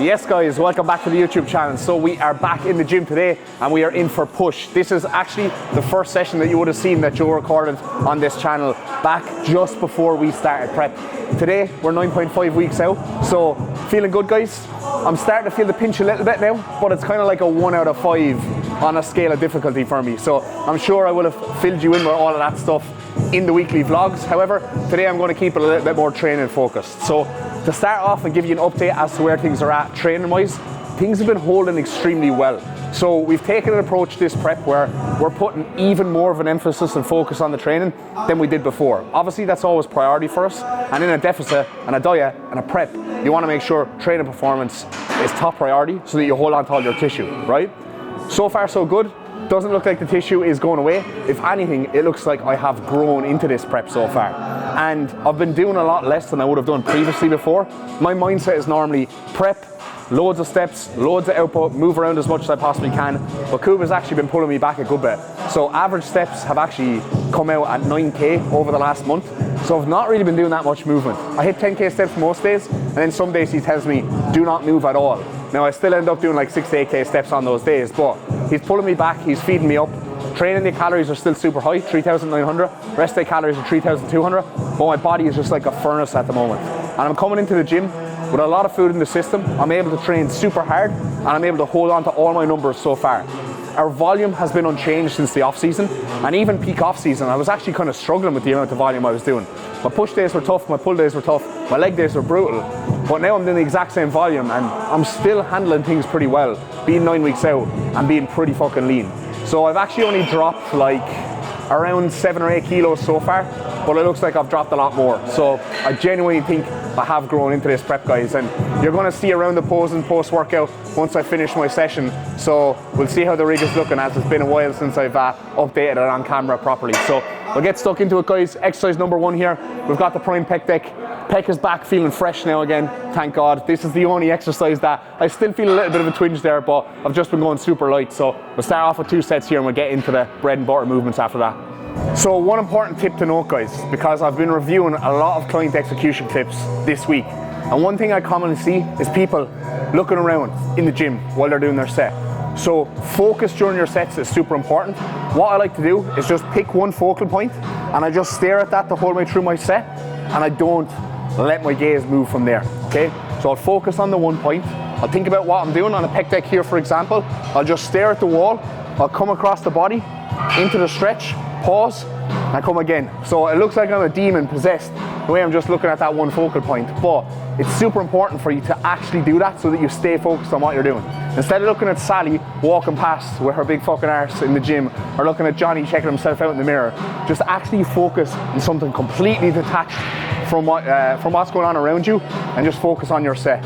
Yes guys, welcome back to the YouTube channel. So we are back in the gym today and we are in for push. This is actually the first session that you would have seen that Joe recorded on this channel back just before we started prep. Today we're 9.5 weeks out, so feeling good guys. I'm starting to feel the pinch a little bit now, but it's kind of like a 1 out of 5 on a scale of difficulty for me. So I'm sure I will have filled you in with all of that stuff in the weekly vlogs. However, today I'm going to keep it a little bit more training focused. So to start off and give you an update as to where things are at training wise, things have been holding extremely well. So we've taken an approach this prep where we're putting even more of an emphasis and focus on the training than we did before. Obviously that's always priority for us, and in a deficit and a diet and a prep, you want to make sure training performance is top priority so that you hold on to all your tissue, right? So far so good. Doesn't look like the tissue is going away. If anything, it looks like I have grown into this prep so far. And I've been doing a lot less than I would have done previously before. My mindset is normally prep, loads of steps, loads of output, move around as much as I possibly can. But Kuba's actually been pulling me back a good bit. So average steps have actually come out at 9K over the last month. So I've not really been doing that much movement. I hit 10K steps most days, and then some days he tells me, do not move at all. Now I still end up doing like 6 to 8K steps on those days, but he's pulling me back, he's feeding me up. Training day calories are still super high, 3,900. Rest day calories are 3,200, but my body is just like a furnace at the moment. And I'm coming into the gym with a lot of food in the system. I'm able to train super hard, and I'm able to hold on to all my numbers so far. Our volume has been unchanged since the off season, and even peak off season, I was actually kind of struggling with the amount of volume I was doing. My push days were tough, my pull days were tough, my leg days were brutal. But now I'm doing the exact same volume, and I'm still handling things pretty well, being 9 weeks out and being pretty fucking lean. So I've actually only dropped like around 7 or 8 kilos so far, but it looks like I've dropped a lot more. So I genuinely think I have grown into this prep guys, and you're going to see around the posing post-workout once I finish my session. So we'll see how the rig is looking, as it's been a while since I've updated it on camera properly. So we'll get stuck into it guys. Exercise number 1 here, we've got the prime pec deck. Peck is back feeling fresh now again, thank God. This is the only exercise that I still feel a little bit of a twinge there, but I've just been going super light. So we'll start off with 2 sets here and we'll get into the bread and butter movements after that. So one important tip to note guys, because I've been reviewing a lot of client execution clips this week, and one thing I commonly see is people looking around in the gym while they're doing their set. So focus during your sets is super important. What I like to do is just pick one focal point and I just stare at that the whole way through my set, and I don't let my gaze move from there, okay? So I'll focus on the one point. I'll think about what I'm doing on a pec deck here, for example. I'll just stare at the wall. I'll come across the body, into the stretch, pause, and I come again. So it looks like I'm a demon possessed, the way I'm just looking at that one focal point. But it's super important for you to actually do that so that you stay focused on what you're doing. Instead of looking at Sally walking past with her big fucking arse in the gym, or looking at Johnny checking himself out in the mirror, just actually focus on something completely detached from what's going on around you, and just focus on your set.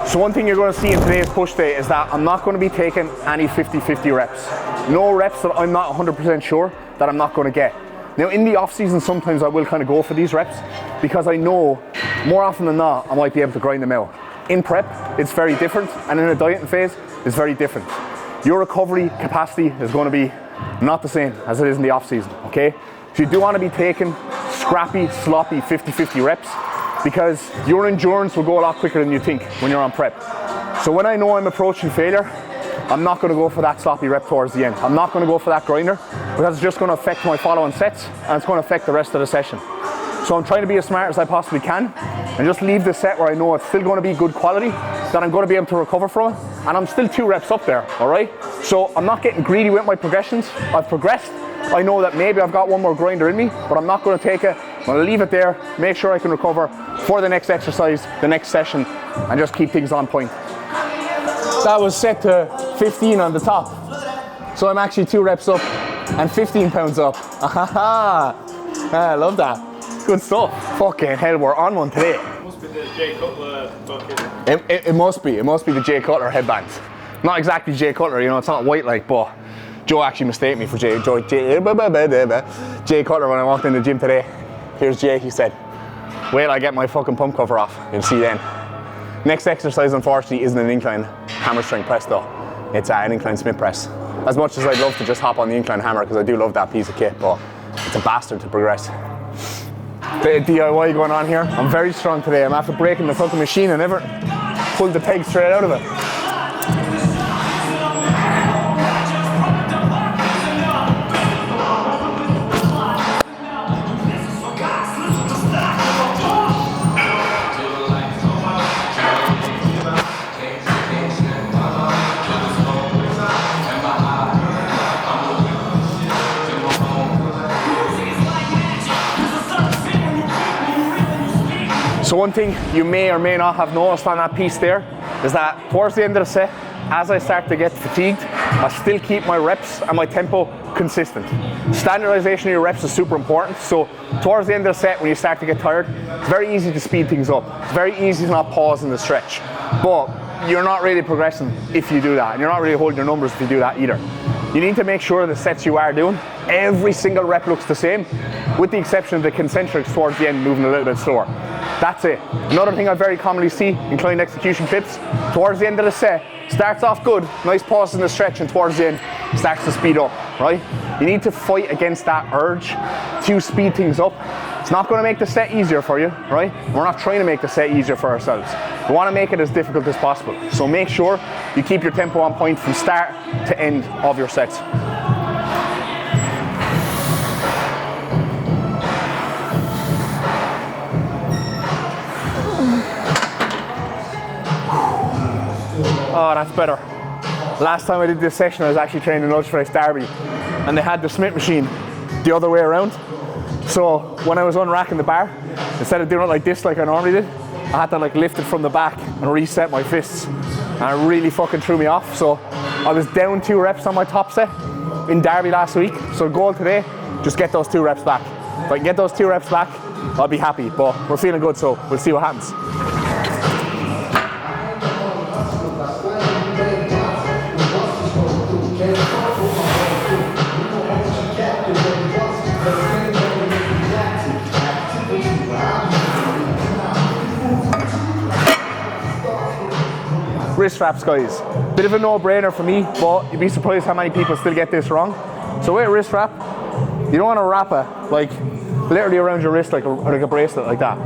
So one thing you're going to see in today's push day is that I'm not going to be taking any 50-50 reps. No reps that I'm not 100% sure that I'm not going to get. Now in the off season sometimes I will kind of go for these reps because I know more often than not I might be able to grind them out. In prep it's very different, and in a dieting phase it's very different. Your recovery capacity is going to be not the same as it is in the off season, okay? So you do want to be taking scrappy, sloppy 50-50 reps, because your endurance will go a lot quicker than you think when you're on prep. So when I know I'm approaching failure, I'm not going to go for that sloppy rep towards the end. I'm not going to go for that grinder, because it's just going to affect my following sets and it's going to affect the rest of the session. So I'm trying to be as smart as I possibly can and just leave the set where I know it's still going to be good quality, that I'm going to be able to recover from it, and I'm still 2 reps up there, all right? So I'm not getting greedy with my progressions. I've progressed. I know that maybe I've got one more grinder in me, but I'm not going to take it. I'm going to leave it there, make sure I can recover for the next exercise, the next session, and just keep things on point. That was set to 15 on the top. So I'm actually 2 reps up and 15 pounds up. I love that. Good stuff. Fucking hell, we're on one today. It must be the Jay Cutler bucket. It must be the Jay Cutler headband. Not exactly Jay Cutler, you know, it's not white like, but Joe actually mistaked me for Jay Cutler when I walked in the gym today. Here's Jay, he said, wait till I get my fucking pump cover off, you'll see then. Next exercise, unfortunately, isn't an incline hammer strength press though. It's an incline Smith press. As much as I'd love to just hop on the incline hammer, because I do love that piece of kit, but it's a bastard to progress. The DIY going on here. I'm very strong today. I'm after breaking the fucking machine and never pulled the peg straight out of it. So one thing you may or may not have noticed on that piece there is that towards the end of the set, as I start to get fatigued, I still keep my reps and my tempo consistent. Standardization of your reps is super important. So towards the end of the set, when you start to get tired, it's very easy to speed things up. It's very easy to not pause in the stretch. But you're not really progressing if you do that, and you're not really holding your numbers if you do that either. You need to make sure the sets you are doing, every single rep looks the same, with the exception of the concentrics towards the end moving a little bit slower. That's it. Another thing I very commonly see in client execution clips, towards the end of the set, starts off good, nice pause in the stretch, and towards the end, starts to speed up, right? You need to fight against that urge to speed things up. It's not going to make the set easier for you, right? We're not trying to make the set easier for ourselves. We want to make it as difficult as possible. So make sure you keep your tempo on point from start to end of your sets. Oh, that's better. Last time I did this session, I was actually training Ultra Race Derby, and they had the Smith machine the other way around. So when I was unracking the bar, instead of doing it like this, like I normally did, I had to like lift it from the back and reset my fists, and it really fucking threw me off. So I was down 2 reps on my top set in Derby last week. So the goal today, just get those 2 reps back. If I can get those 2 reps back, I'll be happy. But we're feeling good, so we'll see what happens. Wrist wraps, guys. Bit of a no-brainer for me, but you'd be surprised how many people still get this wrong. So with a wrist wrap, you don't want to wrap it like literally around your wrist like a bracelet like that.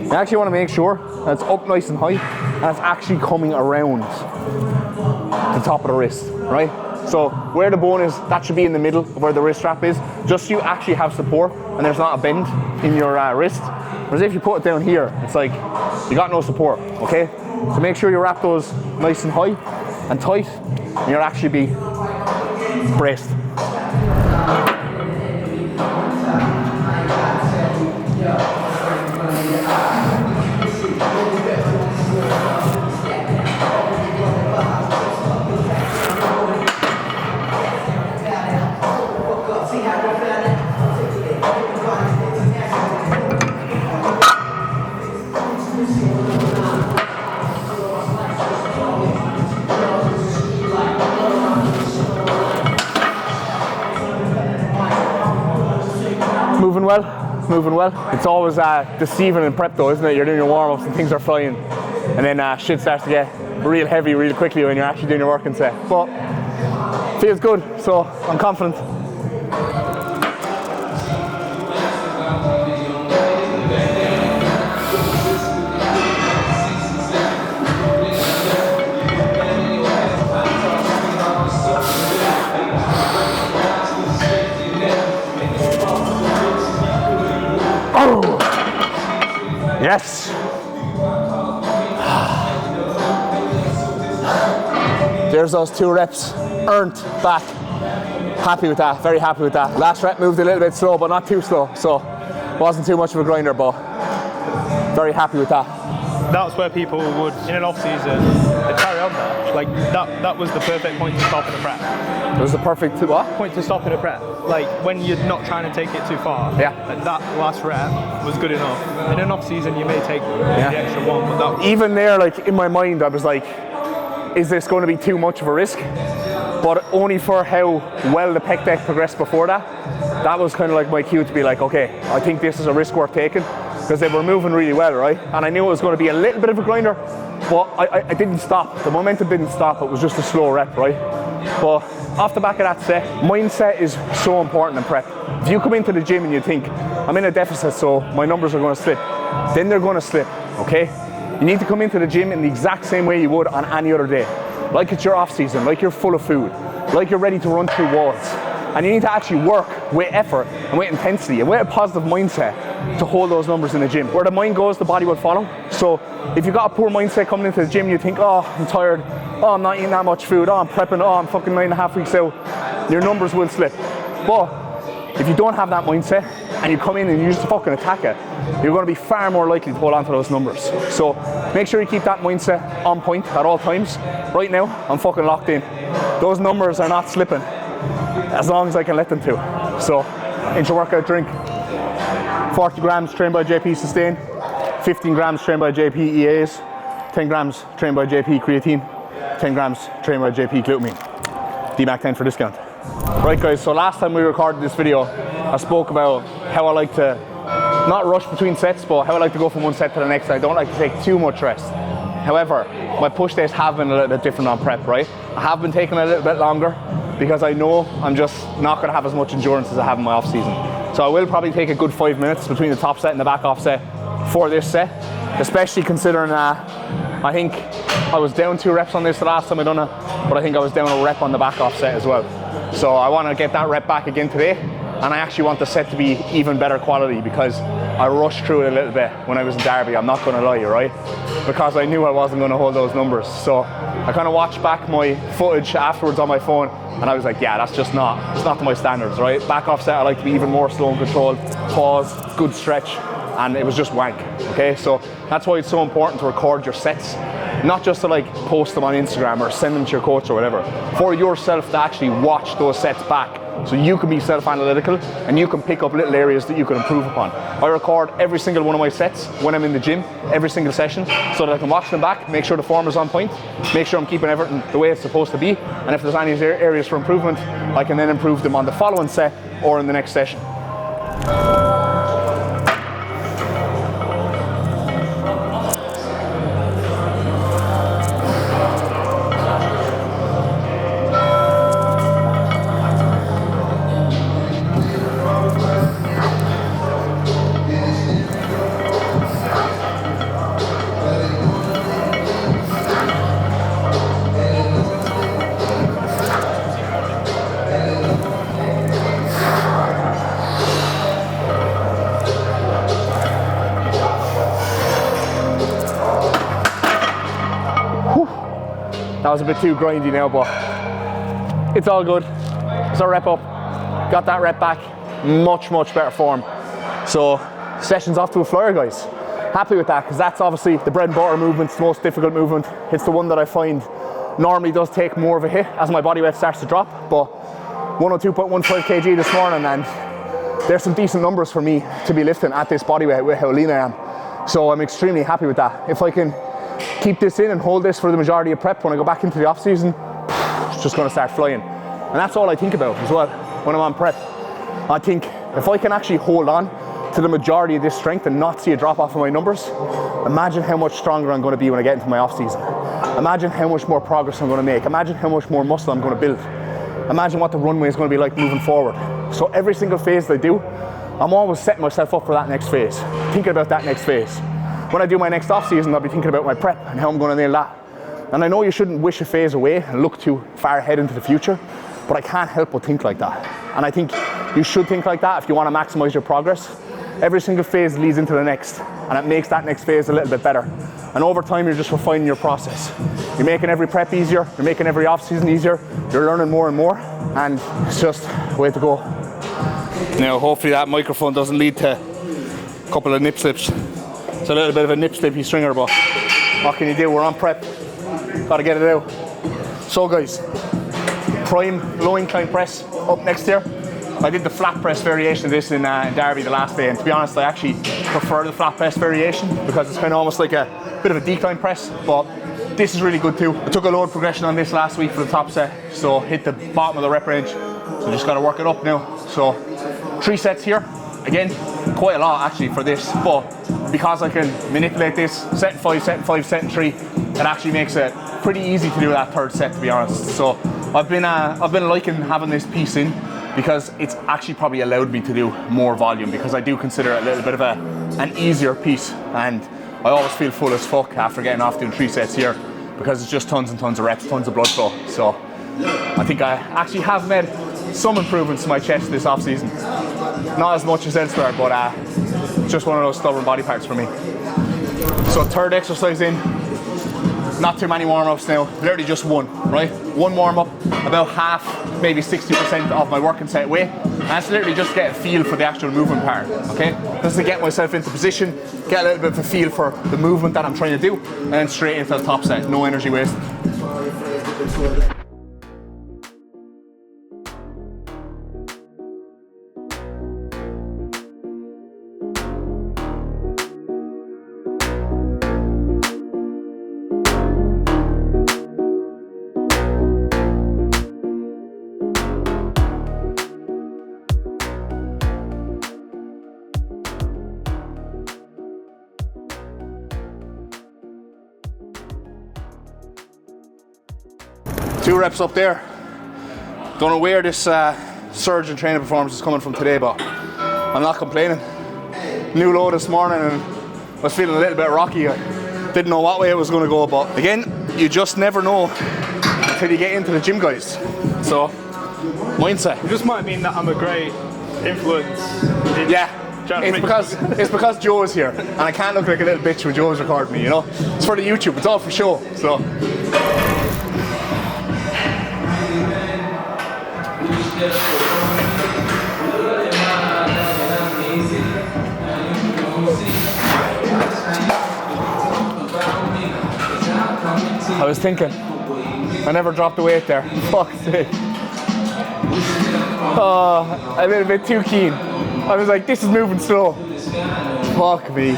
You actually want to make sure that it's up nice and high and it's actually coming around the top of the wrist, right? So where the bone is, that should be in the middle of where the wrist wrap is, just so you actually have support and there's not a bend in your wrist. Whereas if you put it down here, it's like you got no support, okay? So make sure you wrap those nice and high and tight, and you'll actually be braced. Moving well. It's always deceiving in prep though, isn't it? You're doing your warm-ups and things are flying, and then shit starts to get real heavy real quickly when you're actually doing your working set. But feels good, so I'm confident. Yes. There's those 2 reps earned back. Happy with that, very happy with that. Last rep moved a little bit slow, but not too slow, so wasn't too much of a grinder, but very happy with that. That's where people would, in an off-season, carry on there. Like, that was the perfect point to stop in a prep. It was the perfect what? Point to stop in a prep. Like, when you're not trying to take it too far. Yeah. Like, that last rep was good enough. In an off-season, you may take the extra one, but that was... Even there, like, in my mind, I was like, is this going to be too much of a risk? But only for how well the pec deck progressed before that. That was kind of like my cue to be like, okay, I think this is a risk worth taking, because they were moving really well, right? And I knew it was going to be a little bit of a grinder, but I didn't stop. The momentum didn't stop. It was just a slow rep, right? But off the back of that set, mindset is so important in prep. If you come into the gym and you think, I'm in a deficit, so my numbers are going to slip, then they're going to slip, okay? You need to come into the gym in the exact same way you would on any other day. Like it's your off season, like you're full of food, like you're ready to run through walls. And you need to actually work with effort and with intensity and with a positive mindset to hold those numbers in the gym. Where the mind goes, the body will follow. So if you've got a poor mindset coming into the gym, you think, oh, I'm tired, oh, I'm not eating that much food, oh, I'm prepping, oh, I'm fucking 9.5 weeks out, your numbers will slip. But if you don't have that mindset and you come in and you just fucking attack it, you're going to be far more likely to hold on to those numbers. So make sure you keep that mindset on point at all times. Right now, I'm fucking locked in. Those numbers are not slipping as long as I can let them to. So, intra-workout drink, 40 grams trained by JP Sustain, 15 grams trained by JP EAs, 10 grams trained by JP Creatine, 10 grams trained by JP Glutamine. DMAC 10 for discount. Right guys, so last time we recorded this video, I spoke about how I like to not rush between sets, but how I like to go from one set to the next. I don't like to take too much rest. However, my push days have been a little bit different on prep, right? I have been taking a little bit longer because I know I'm just not going to have as much endurance as I have in my off season. So I will probably take a good 5 minutes between the top set and the back off set for this set, especially considering I think I was down 2 reps on this the last time I done it, but I think I was down a rep on the back off set as well. So I want to get that rep back again today, and I actually want the set to be even better quality because I rushed through it a little bit when I was in Derby, I'm not going to lie, right? Because I knew I wasn't going to hold those numbers. So I kind of watched back my footage afterwards on my phone, and I was like, yeah, it's not to my standards, right? Back off set, I like to be even more slow and controlled, pause, good stretch, and it was just wank, okay? So that's why it's so important to record your sets, not just to like post them on Instagram or send them to your coach or whatever, for yourself to actually watch those sets back so you can be self-analytical and you can pick up little areas that you can improve upon. I record every single one of my sets when I'm in the gym, every single session, so that I can watch them back, make sure the form is on point, make sure I'm keeping everything the way it's supposed to be, and if there's any areas for improvement, I can then improve them on the following set or in the next session. That was a bit too grindy now, but it's all good. So rep up, got that rep back, much better form. So session's off to a flyer, guys. Happy with that, because that's obviously the bread and butter movement, the most difficult movement. It's the one that I find normally does take more of a hit as my body weight starts to drop, but 102.15 kg this morning, and there's some decent numbers for me to be lifting at this body weight with how lean I am. So I'm extremely happy with that. If I can keep this in and hold this for the majority of prep, when I go back into the off season, it's just going to start flying. And that's all I think about as well when I'm on prep. I think if I can actually hold on to the majority of this strength and not see a drop off in my numbers, imagine how much stronger I'm going to be when I get into my off season. Imagine how much more progress I'm going to make. Imagine how much more muscle I'm going to build. Imagine what the runway is going to be like moving forward. So every single phase that I do, I'm always setting myself up for that next phase, thinking about that next phase. When I do my next off season, I'll be thinking about my prep and how I'm going to nail that. And I know you shouldn't wish a phase away and look too far ahead into the future, but I can't help but think like that. And I think you should think like that if you want to maximize your progress. Every single phase leads into the next, and it makes that next phase a little bit better. And over time, you're just refining your process. You're making every prep easier, you're making every off season easier, you're learning more and more, and it's just the way to go. Now, hopefully that microphone doesn't lead to a couple of nip slips. It's a little bit of a nip slippy stringer, but what can you do? We're on prep. Gotta get it out. So guys, prime low incline press up next here. I did the flat press variation of this in Derby the last day, and to be honest, I actually prefer the flat press variation because it's kind of almost like a bit of a decline press, but this is really good too. I took a load progression on this last week for the top set, so hit the bottom of the rep range. So just gotta work it up now. So 3 sets here. Again, quite a lot actually for this, but because I can manipulate this, set in 5, set in 5, set in 3, it actually makes it pretty easy to do that 3rd set, to be honest. So I've been liking having this piece in, because it's actually probably allowed me to do more volume, because I do consider it a little bit of an easier piece, and I always feel full as fuck after getting off doing 3 sets here, because it's just tons and tons of reps, tons of blood flow. So I think I actually have made some improvements to my chest this off season. Not as much as elsewhere, but just one of those stubborn body parts for me. So 3rd exercise in, not too many warm-ups now, literally just one, right? One warm-up, about half, maybe 60% of my working set weight. And that's literally just get a feel for the actual movement part, okay? Just to get myself into position, get a little bit of a feel for the movement that I'm trying to do, and then straight into the top set, no energy wasted. Two reps up there. Don't know where this surge in training performance is coming from today, but I'm not complaining. New low this morning and I was feeling a little bit rocky. I didn't know what way it was going to go, but again, you just never know until you get into the gym, guys. So, mindset. It just might mean that I'm a great influence. Yeah. It's because Joe is here, and I can't look like a little bitch when Joe's recording me, you know? It's for the YouTube, it's all for show, so. I was thinking, I never dropped the weight there. Fuck's sake. Oh, I'm a bit too keen. I was like, this is moving slow. Fuck me.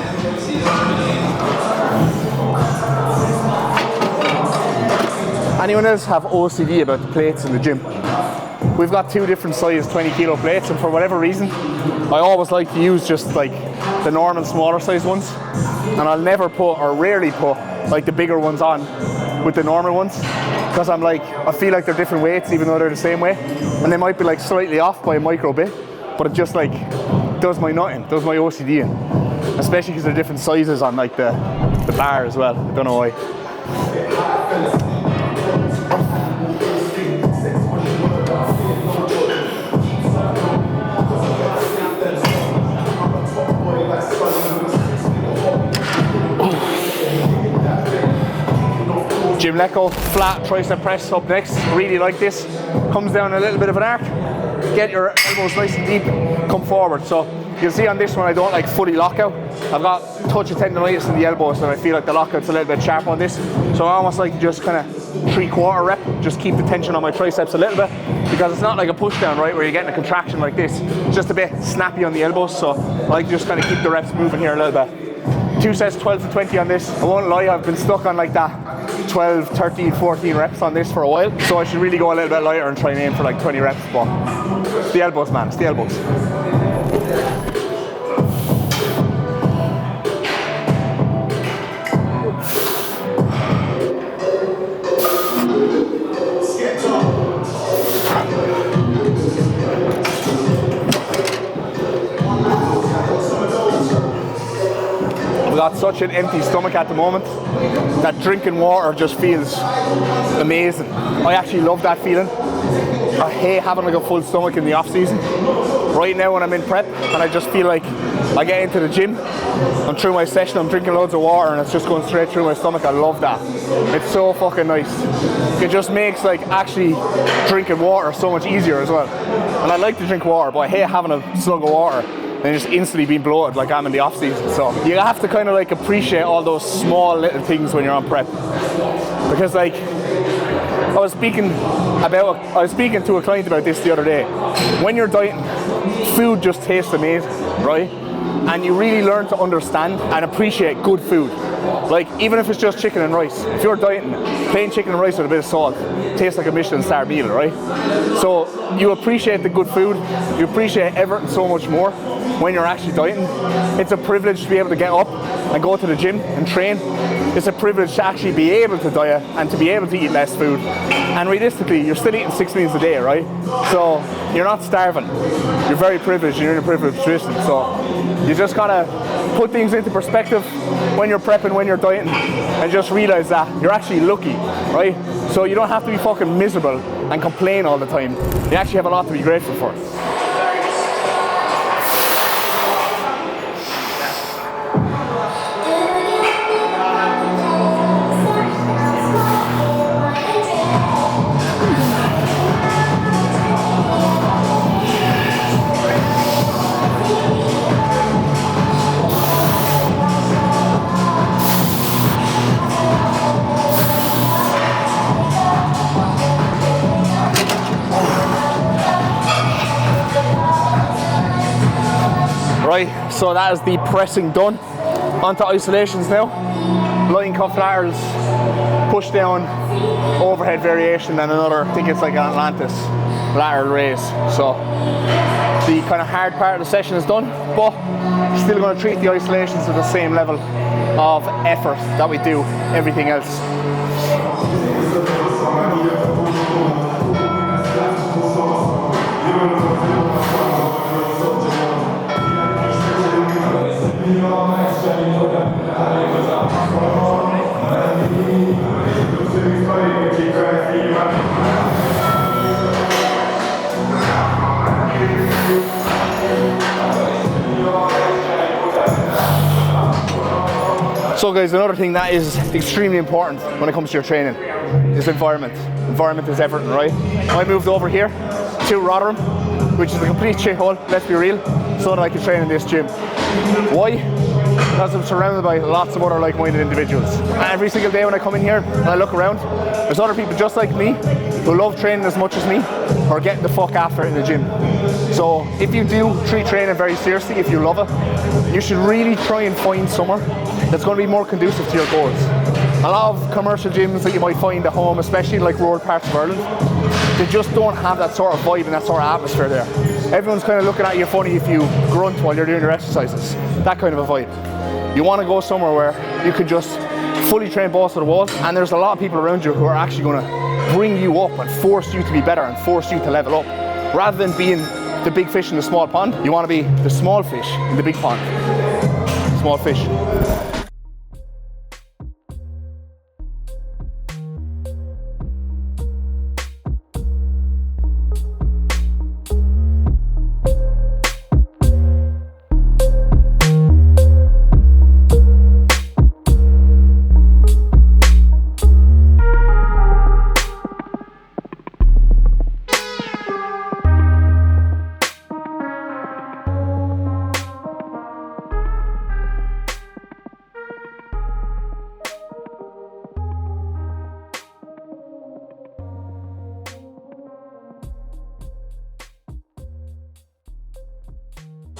Anyone else have OCD about the plates in the gym? We've got 2 different size 20 kilo plates, and for whatever reason, I always like to use just like the normal smaller size ones, and I'll never put, or rarely put, like the bigger ones on with the normal ones, because I'm like, I feel like they're different weights even though they're the same weight, and they might be like slightly off by a micro bit, but it just like does my nutting, does my OCD in, especially because they're different sizes on like the bar as well. I don't know why. Jim Lecco, flat tricep press up next. Really like this. Comes down a little bit of an arc. Get your elbows nice and deep. Come forward. So you can see on this one I don't like fully lockout. I've got a touch of tendonitis in the elbows, and I feel like the lockout's a little bit sharp on this. So I almost like to just kind of 3/4 rep. Just keep the tension on my triceps a little bit, because it's not like a push down, right, where you're getting a contraction like this. It's just a bit snappy on the elbows. So I like to just kind of keep the reps moving here a little bit. 2 sets, 12 to 20 on this. I won't lie, I've been stuck on like that 12, 13, 14 reps on this for a while, so I should really go a little bit lighter and try and aim for like 20 reps, but it's the elbows, man, it's the elbows. Got such an empty stomach at the moment that drinking water just feels amazing. I actually love that feeling. I hate having like a full stomach in the off season. Right now when I'm in prep and I just feel like I get into the gym, I'm through my session, I'm drinking loads of water and it's just going straight through my stomach. I love that. It's so fucking nice. It just makes like actually drinking water so much easier as well. And I like to drink water, but I hate having a slug of water and just instantly being bloated like I'm in the off season. So you have to kind of like appreciate all those small little things when you're on prep, because like I was speaking to a client about this the other day. When you're dieting, food just tastes amazing, right? And you really learn to understand and appreciate good food. Like, even if it's just chicken and rice, if you're dieting, plain chicken and rice with a bit of salt tastes like a Michelin star meal, right? So you appreciate the good food, you appreciate everything so much more when you're actually dieting. It's a privilege to be able to get up and go to the gym and train. It's a privilege to actually be able to diet and to be able to eat less food. And realistically, you're still eating 6 meals a day, right? So you're not starving. You're very privileged and you're in a privileged position. So you just gotta put things into perspective when you're prepping, when you're dieting, and just realize that you're actually lucky, right? So you don't have to be fucking miserable and complain all the time. You actually have a lot to be grateful for. Right, so that is the pressing done. Onto isolations now. Lying cuff laterals, push down, overhead variation, and another, I think it's like an Atlantis lateral raise. So the kind of hard part of the session is done, but still going to treat the isolations at the same level of effort that we do everything else. So guys, another thing that is extremely important when it comes to your training is environment. Environment is everything, right? I moved over here to Rotherham, which is a complete shithole, let's be real, so that I can train in this gym. Why? Because I'm surrounded by lots of other like-minded individuals. And every single day when I come in here and I look around, there's other people just like me who love training as much as me or getting the fuck after it in the gym. So if you do treat training very seriously, if you love it, you should really try and find somewhere that's going to be more conducive to your goals. A lot of commercial gyms that you might find at home, especially in like rural parts of Ireland, they just don't have that sort of vibe and that sort of atmosphere there. Everyone's kind of looking at you funny if you grunt while you're doing your exercises. That kind of a vibe. You want to go somewhere where you can just fully train balls to the wall, and there's a lot of people around you who are actually going to bring you up and force you to be better and force you to level up. Rather than being the big fish in the small pond, you want to be the small fish in the big pond. Small fish.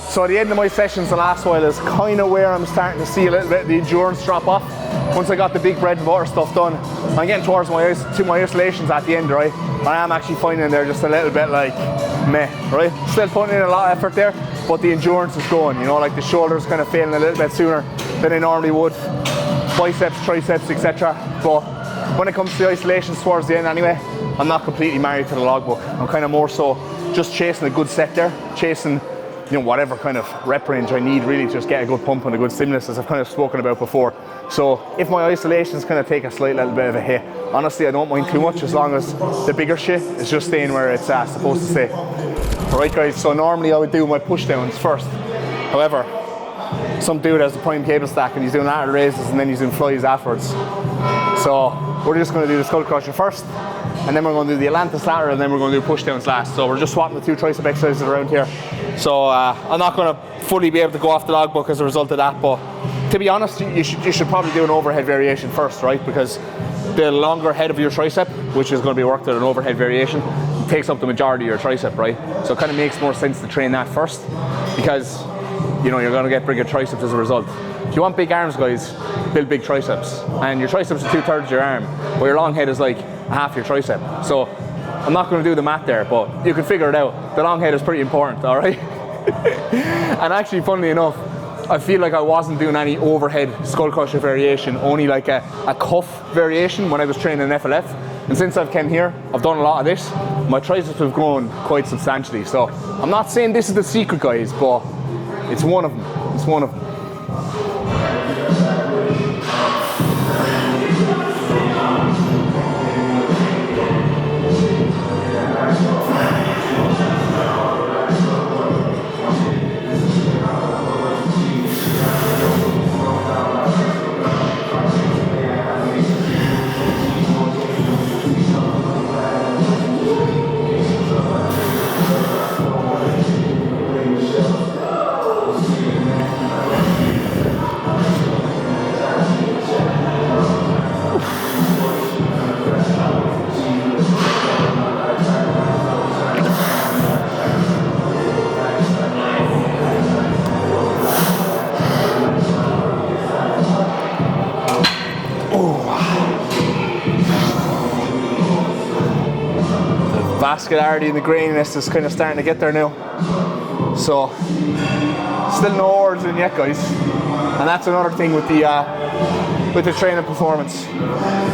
So at the end of my sessions the last while is kind of where I'm starting to see a little bit of the endurance drop off. Once I got the big bread and butter stuff done, I'm getting towards my isolations at the end, right? I am actually finding they're just a little bit like meh, right? Still putting in a lot of effort there, but the endurance is going, you know, like the shoulders kind of failing a little bit sooner than they normally would. Biceps, triceps, etc. But when it comes to the isolations towards the end anyway, I'm not completely married to the logbook. I'm kind of more so just chasing a good set there, chasing, you know, whatever kind of rep range I need really to just get a good pump and a good stimulus, as I've kind of spoken about before. So if my isolations kind of take a slight little bit of a hit, honestly I don't mind too much as long as the bigger shit is just staying where it's supposed to stay. Alright guys, so normally I would do my push downs first. However, some dude has the prime cable stack and he's doing lateral raises and then he's doing flies afterwards. So we're just going to do the skull crusher first, and then we're going to do the Atlantis lateral, and then we're going to do push downs last. So we're just swapping the two tricep exercises around here. So I'm not going to fully be able to go off the logbook as a result of that, but to be honest, you should probably do an overhead variation first, right? Because the longer head of your tricep, which is going to be worked at an overhead variation, takes up the majority of your tricep, right? So it kind of makes more sense to train that first, because you know, you're going to get bigger triceps as a result. If you want big arms, guys, build big triceps. And your triceps are 2/3 of your arm, but your long head is like half your tricep. So I'm not going to do the math there, but you can figure it out. The long head is pretty important, all right? And actually, funnily enough, I feel like I wasn't doing any overhead skull crusher variation, only like a cuff variation when I was training in FLF. And since I've come here, I've done a lot of this. My triceps have grown quite substantially. So I'm not saying this is the secret, guys, but it's one of them. It's one of them. Vascularity and the graininess is kind of starting to get there now. So, still no hours in yet, guys. And that's another thing with the training performance.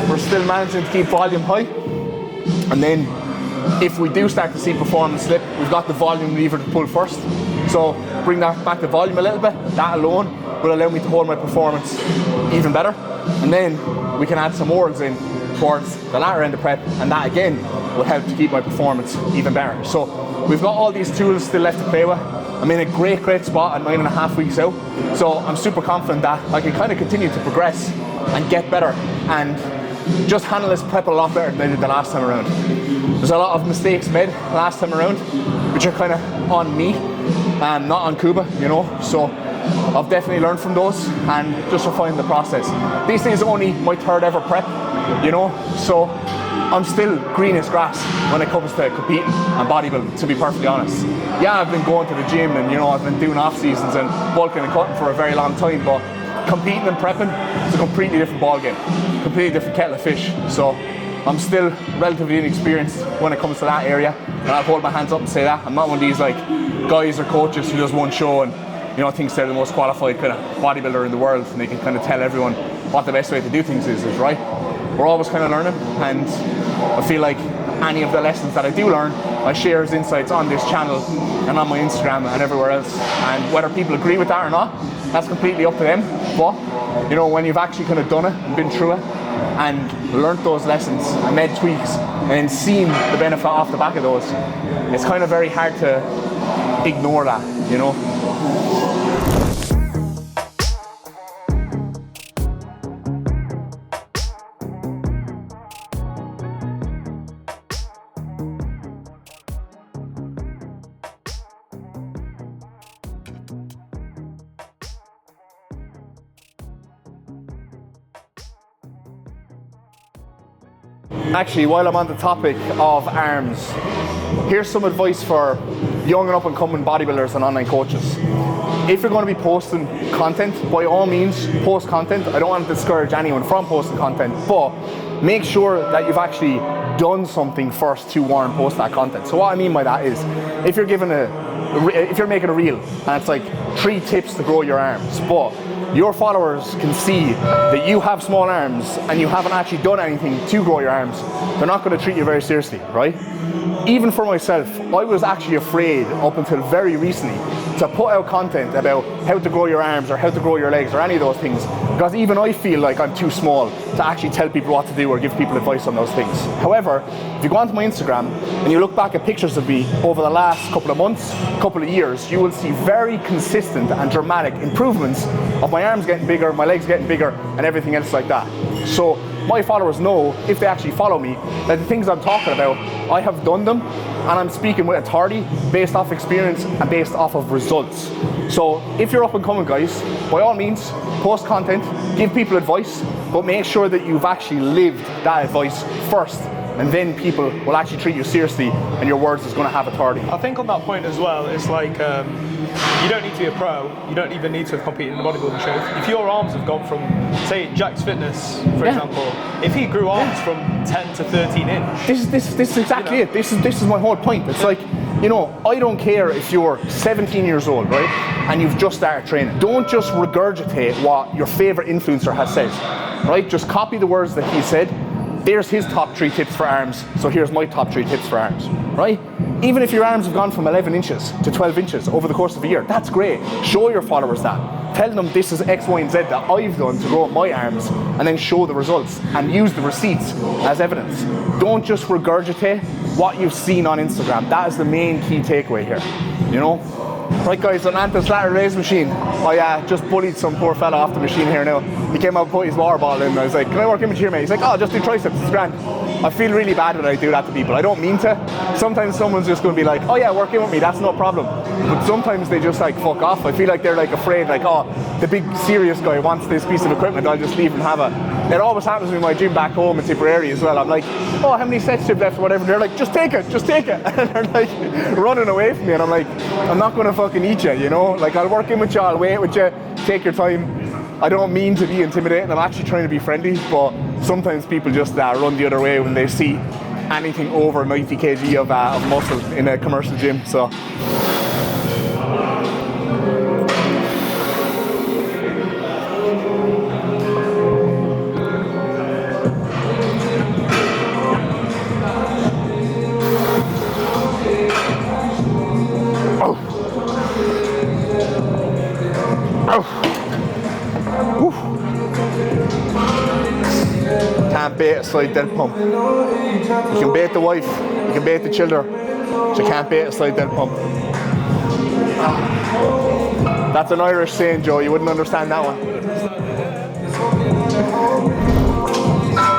We're still managing to keep volume high. And then, if we do start to see performance slip, we've got the volume lever to pull first. So, bring that back to volume a little bit. That alone will allow me to hold my performance even better. And then, we can add some orals in towards the latter end of prep, and that again will help to keep my performance even better. So we've got all these tools still left to play with. I'm in a great spot at 9.5 weeks out, so I'm super confident that I can kind of continue to progress and get better and just handle this prep a lot better than I did the last time around. There's a lot of mistakes made last time around, which are kind of on me and not on Kuba, you know, so I've definitely learned from those and just refined the process. These things are only my 3rd ever prep, you know, so I'm still green as grass when it comes to competing and bodybuilding, to be perfectly honest. Yeah, I've been going to the gym and, you know, I've been doing off seasons and bulking and cutting for a very long time, but competing and prepping is a completely different ballgame, completely different kettle of fish. So I'm still relatively inexperienced when it comes to that area, and I'll hold my hands up and say that. I'm not one of these like guys or coaches who does one show and, you know, thinks they're the most qualified kind of bodybuilder in the world and they can kind of tell everyone what the best way to do things is, right? We're always kind of learning, and I feel like any of the lessons that I do learn, I share as insights on this channel and on my Instagram and everywhere else. And whether people agree with that or not, that's completely up to them. But, you know, when you've actually kind of done it and been through it and learnt those lessons and made tweaks and seen the benefit off the back of those, it's kind of very hard to ignore that, you know. Actually, while I'm on the topic of arms, here's some advice for young and up and coming bodybuilders and online coaches. If you're going to be posting content, by all means, post content. I don't want to discourage anyone from posting content, but make sure that you've actually done something first to warrant post that content. So what I mean by that is, if you're making a reel and it's like 3 tips to grow your arms, but your followers can see that you have small arms and you haven't actually done anything to grow your arms, they're not going to treat you very seriously, right? Even for myself, I was actually afraid up until very recently to put out content about how to grow your arms or how to grow your legs or any of those things, because even I feel like I'm too small to actually tell people what to do or give people advice on those things. However, if you go onto my Instagram and you look back at pictures of me over the last couple of months, couple of years, you will see very consistent and dramatic improvements of my arms getting bigger, my legs getting bigger, and everything else like that. So my followers know, if they actually follow me, that the things I'm talking about, I have done them, and I'm speaking with authority based off experience and based off of results. So if you're up and coming, guys, by all means, post content, give people advice, but make sure that you've actually lived that advice first and then people will actually treat you seriously, and your words is going to have authority. I think on that point as well, it's like you don't need to be a pro. You don't even need to have competed in the bodybuilding show. If your arms have gone from, say, Jack's Fitness, for example, if he grew arms from 10 to 13 inch. This is exactly it. This is my whole point. It's like, you know, I don't care if you're 17 years old, right, and you've just started training. Don't just regurgitate what your favorite influencer has said, right? Just copy the words that he said. There's his top 3 tips for arms, so here's my top 3 tips for arms, right? Even if your arms have gone from 11 inches to 12 inches over the course of a year, that's great. Show your followers that. Tell them this is X, Y, and Z that I've done to grow my arms, and then show the results and use the receipts as evidence. Don't just regurgitate what you've seen on Instagram. That is the main key takeaway here, you know? Right guys, on Anthony's ladder raise machine, I just bullied some poor fella off the machine here now. He came out and put his water bottle in, and I was like, can I work in with you, mate? He's like, oh, just do triceps, it's grand. I feel really bad when I do that to people. I don't mean to. Sometimes someone's just going to be like, oh yeah, work in with me, that's no problem. But sometimes they just like fuck off. I feel like they're like afraid, like, oh, the big serious guy wants this piece of equipment, I'll just leave and have it. It always happens in my gym back home in Tipperary as well. I'm like, oh, how many sets do you have left or whatever? And they're like, just take it. And they're like running away from me, and I'm like, I'm not going to fucking eat you, you know? Like, I'll work in with you, I'll wait with you, take your time. I don't mean to be intimidating, I'm actually trying to be friendly, but sometimes people just run the other way when they see anything over 90 kg of muscle in a commercial gym, so. Can't bait a slight dead pump. You can bait the wife, you can bait the children, but you can't bait a slight dead pump. That's an Irish saying, Joe, you wouldn't understand that one.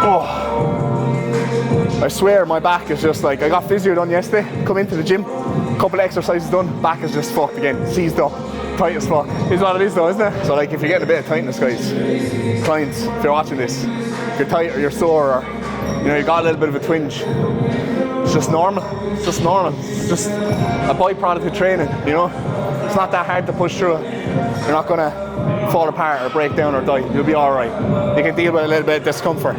Oh. I swear my back is just like, I got physio done yesterday, come into the gym, couple of exercises done, back is just fucked again, seized up. Tight as fuck. Is what it is though, isn't it? So like if you're getting a bit of tightness, guys, clients, if you're watching this, if you're tight or you're sore or you know you got a little bit of a twinge, it's just normal. It's just normal. It's just a byproduct of training, you know? It's not that hard to push through it. You're not gonna fall apart or break down or die. You'll be alright. You can deal with a little bit of discomfort.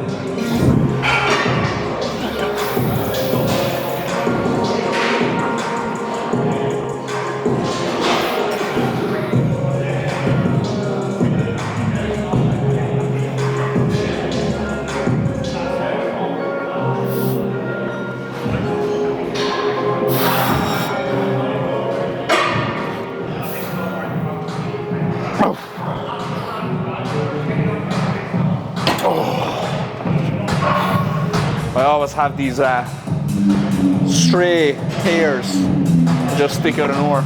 I always have these stray hairs just stick out of nowhere.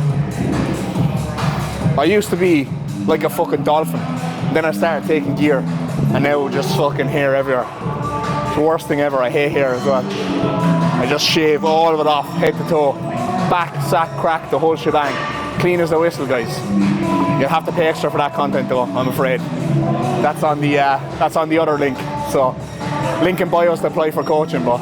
I used to be like a fucking dolphin. Then I started taking gear, and now just fucking hair everywhere. It's the worst thing ever. I hate hair as well. I just shave all of it off, head to toe, back, sack, crack, the whole shebang. Clean as a whistle, guys. You'll have to pay extra for that content, though. I'm afraid. That's on the other link. So. Link in bios to apply for coaching, but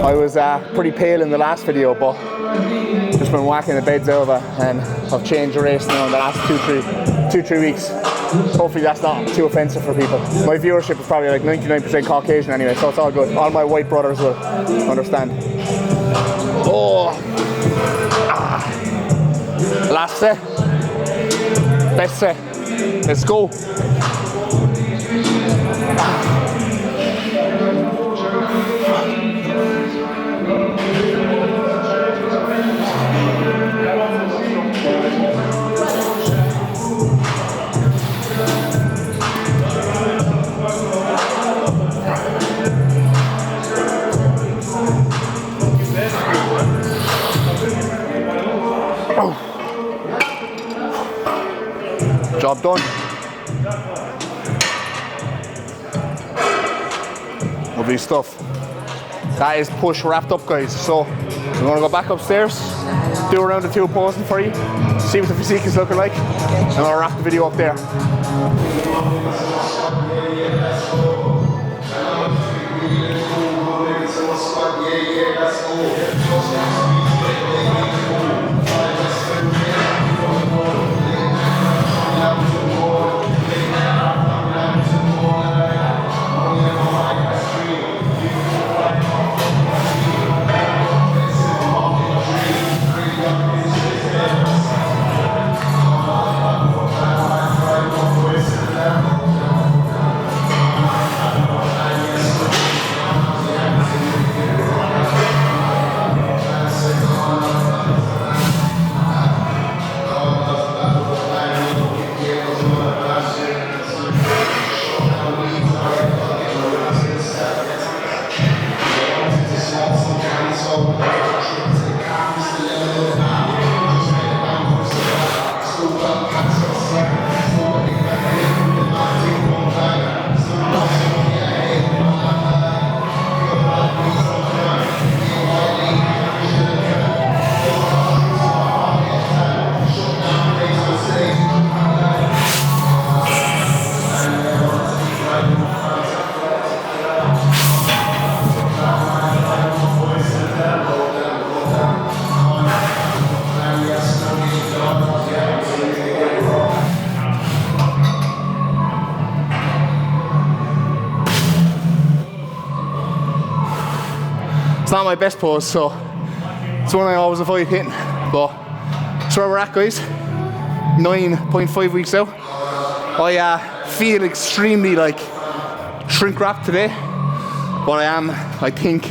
I was pretty pale in the last video, but just been whacking the beds over, and I've changed the race now in the last two, 3 weeks. Hopefully that's not too offensive for people. My viewership is probably like 99% Caucasian anyway, so it's all good. All my white brothers will understand. Oh, last set, best set. Let's go. Job done. Lovely stuff. That is push wrapped up, guys. So we're going to go back upstairs, do a round of 2 posing for you, see what the physique is looking like, and I'll wrap the video up there. It's not my best pose, so it's one I always avoid hitting, but that's where we're at, guys. 9.5 weeks out. I feel extremely like shrink wrapped today, but I am, I think,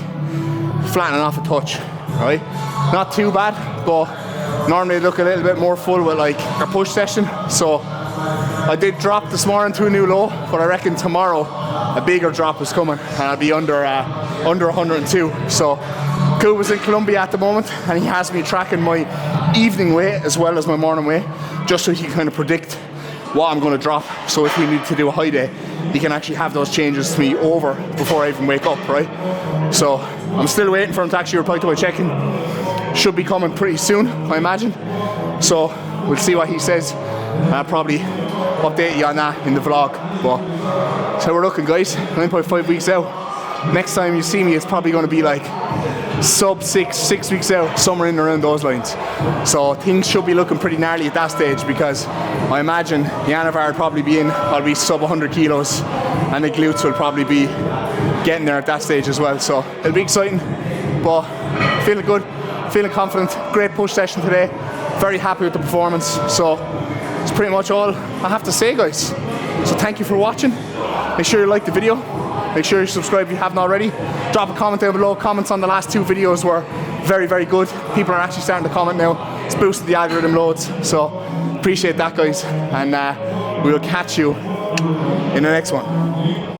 flattening off a touch, right? Not too bad, but normally I look a little bit more full with like a push session. So I did drop this morning to a new low, but I reckon tomorrow a bigger drop is coming and I'll be under 102. So Koo was in Colombia at the moment and he has me tracking my evening weight as well as my morning weight, just so he can kind of predict what I'm going to drop. So if we need to do a high day, he can actually have those changes to me over before I even wake up, right? So I'm still waiting for him to actually reply to my check-in. Should be coming pretty soon, I imagine. So we'll see what he says. I'll probably update you on that in the vlog. But so we're looking, guys, 9.5 weeks out. Next time you see me, it's probably going to be like sub 6 weeks out, somewhere in around those lines. So things should be looking pretty gnarly at that stage, because I imagine Yanavar will probably be in, I'll be sub 100 kilos, and the glutes will probably be getting there at that stage as well. So it'll be exciting, but feeling good, feeling confident. Great push session today, very happy with the performance. So it's pretty much all I have to say, guys. So thank you for watching. Make sure you like the video. Make sure you subscribe if you haven't already. Drop a comment down below. Comments on the last 2 videos were very, very good. People are actually starting to comment now. It's boosted the algorithm loads. So appreciate that, guys. And we'll catch you in the next one.